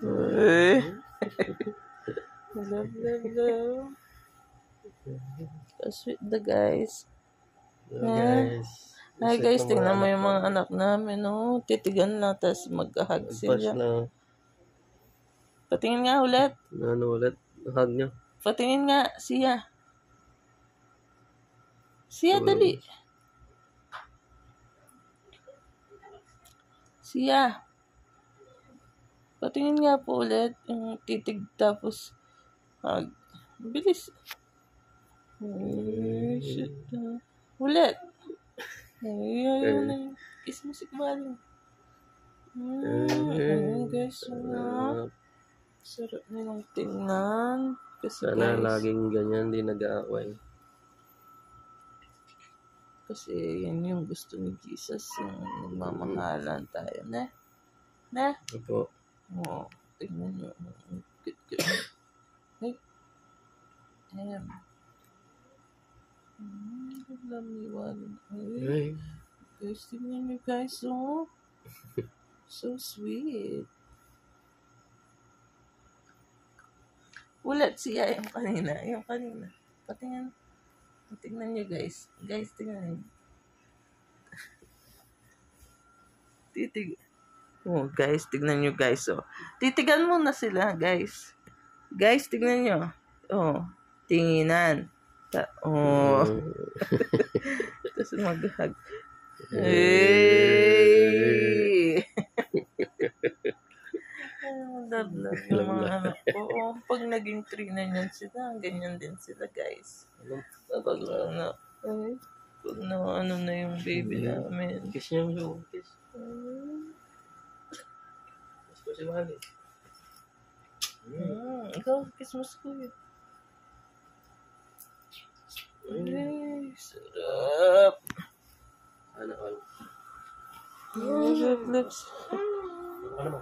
Uy. Love. Sweet the guys. Guys. Hi guys, tingnan mo yung mga anak namin, no? Titigan lang, tapos mag-hug sila. Na. Patingin nga ulit. Ano ulit? Hug niyo. Patingin nga, siya. Siya, dali. Siya. Patingin nga po ulit. Yung titig, tapos hug. Bilis. Ay, shit. Ulit. Ay, kiss mo si Kumaling. Guys, sarap nilang tingnan. Kasi Sana guys, laging ganyan, di nag-aaway. kasi yan yung gusto ni Jesus, yung nagmamahalan tayo, ne? Ne? Opo. Oo, tingnan nyo. Ay, ayan. Lamiwan. Ay, guys, tingnan nyo guys, oh. So sweet. Ulit siya yung kanina. Patingnan. Tingnan nyo guys. Guys, tingnan nyo. Oh, guys, tingnan nyo guys, oh. Titigan mo na sila, guys. Guys, tingnan nyo. Oh, tinginan. Oh. Tapos mag-hug. Hey! Love yung mga anak ko. Oh, pag naging 3 na yan sila, ganyan din sila, guys. Pag ano na yung baby namin. Kiss niya mo. Kiss. Kiss ko si Wally. Ikaw, kiss mo si Kuya. Ay, sarap. Ano all? Sarap lips. Ano ba?